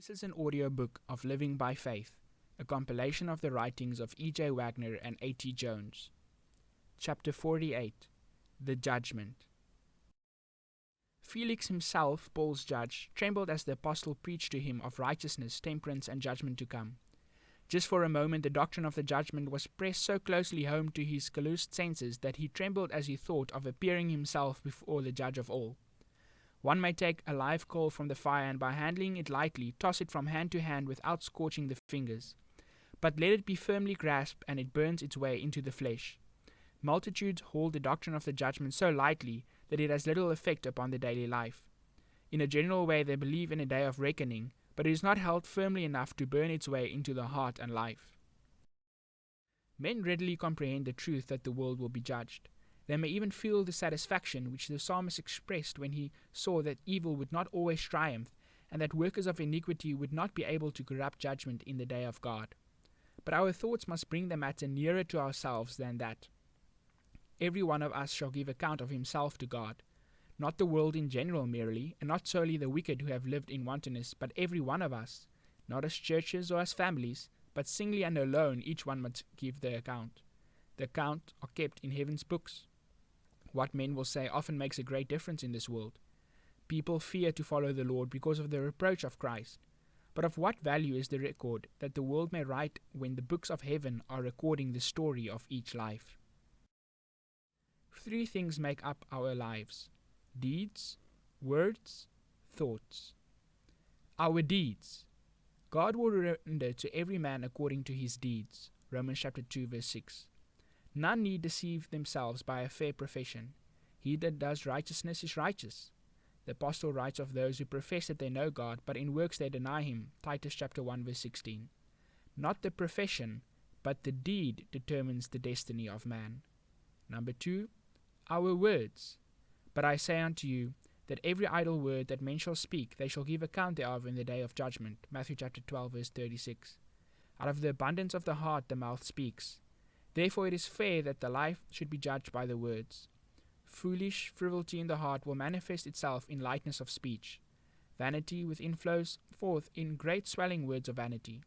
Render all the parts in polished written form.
This is an audiobook of Living by Faith, a compilation of the writings of E.J. Waggoner and A.T. Jones. Chapter 48, The Judgement. Felix himself, Paul's judge, trembled as the apostle preached to him of righteousness, temperance, and judgment to come. Just for a moment the doctrine of the judgment was pressed so closely home to his calloused senses that he trembled as he thought of appearing himself before the judge of all. One may take a live coal from the fire and by handling it lightly toss it from hand to hand without scorching the fingers. But let it be firmly grasped and it burns its way into the flesh. Multitudes hold the doctrine of the judgment so lightly that it has little effect upon their daily life. In a general way they believe in a day of reckoning, but it is not held firmly enough to burn its way into the heart and life. Men readily comprehend the truth that the world will be judged. They may even feel the satisfaction which the psalmist expressed when he saw that evil would not always triumph, and that workers of iniquity would not be able to corrupt judgment in the day of God. But our thoughts must bring the matter nearer to ourselves than that. Every one of us shall give account of himself to God, not the world in general merely, and not solely the wicked who have lived in wantonness, but every one of us, not as churches or as families, but singly and alone each one must give the account. The account are kept in heaven's books. What men will say often makes a great difference in this world. People fear to follow the Lord because of the reproach of Christ. But of what value is the record that the world may write when the books of heaven are recording the story of each life? 3 things make up our lives: deeds, words, thoughts. Our deeds. God will render to every man according to his deeds. Romans chapter 2 verse 6. None need deceive themselves by a fair profession. He that does righteousness is righteous. The apostle writes of those who profess that they know God, but in works they deny him. Titus chapter 1 verse 16. Not the profession, but the deed determines the destiny of man. Number 2, our words. But I say unto you, that every idle word that men shall speak, they shall give account thereof in the day of judgment. Matthew chapter 12 verse 36. Out of the abundance of the heart the mouth speaks. Therefore it is fair that the life should be judged by the words. Foolish frivolity in the heart will manifest itself in lightness of speech. Vanity within flows forth in great swelling words of vanity.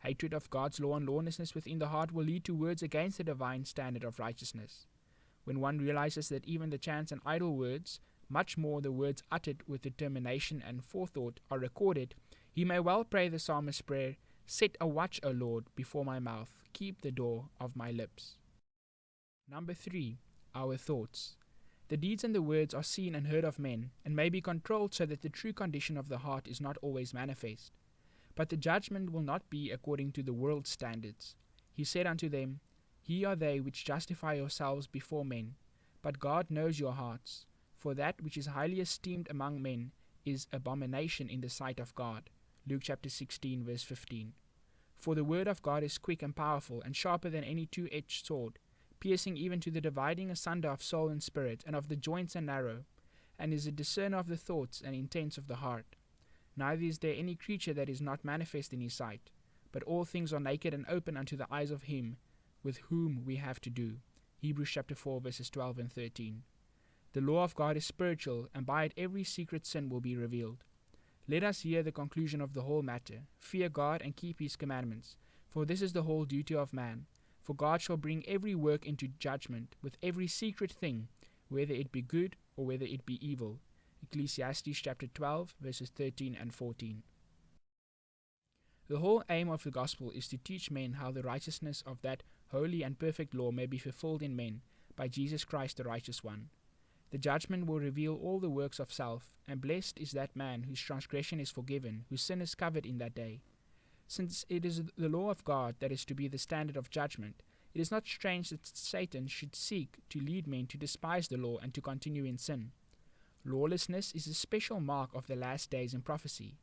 Hatred of God's law and lawlessness within the heart will lead to words against the divine standard of righteousness. When one realizes that even the chance and idle words, much more the words uttered with determination and forethought, are recorded, he may well pray the psalmist's prayer, "Set a watch, O Lord, before my mouth, keep the door of my lips." Number 3, our thoughts. The deeds and the words are seen and heard of men, and may be controlled so that the true condition of the heart is not always manifest. But the judgment will not be according to the world's standards. He said unto them, Ye are they which justify yourselves before men, but God knows your hearts. For that which is highly esteemed among men is abomination in the sight of God. Luke chapter 16 verse 15. For the word of God is quick and powerful, and sharper than any 2-edged sword, piercing even to the dividing asunder of soul and spirit, and of the joints and marrow, and is a discerner of the thoughts and intents of the heart. Neither is there any creature that is not manifest in his sight, but all things are naked and open unto the eyes of him with whom we have to do. Hebrews chapter 4 verses 12 and 13. The law of God is spiritual, and by it every secret sin will be revealed. Let us hear the conclusion of the whole matter. Fear God and keep his commandments, for this is the whole duty of man. For God shall bring every work into judgment, with every secret thing, whether it be good or whether it be evil. Ecclesiastes chapter 12 verses 13 and 14. The whole aim of the gospel is to teach men how the righteousness of that holy and perfect law may be fulfilled in men by Jesus Christ the righteous one. The judgment will reveal all the works of self, and blessed is that man whose transgression is forgiven, whose sin is covered in that day. Since it is the law of God that is to be the standard of judgment, it is not strange that Satan should seek to lead men to despise the law and to continue in sin. Lawlessness is a special mark of the last days in prophecy.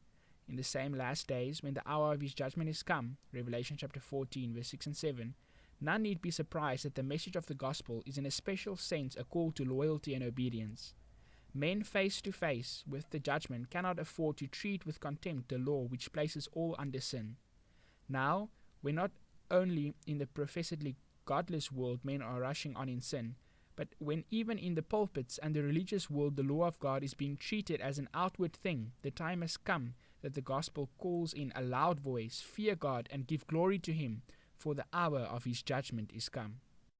In the same last days, when the hour of his judgment is come, Revelation chapter 14 verse 6 and 7, none need be surprised that the message of the gospel is in a special sense a call to loyalty and obedience. Men face to face with the judgment cannot afford to treat with contempt the law which places all under sin. Now, when not only in the professedly godless world men are rushing on in sin, but when even in the pulpits and the religious world the law of God is being treated as an outward thing, the time has come that the gospel calls in a loud voice, "Fear God and give glory to him, for the hour of his judgment is come."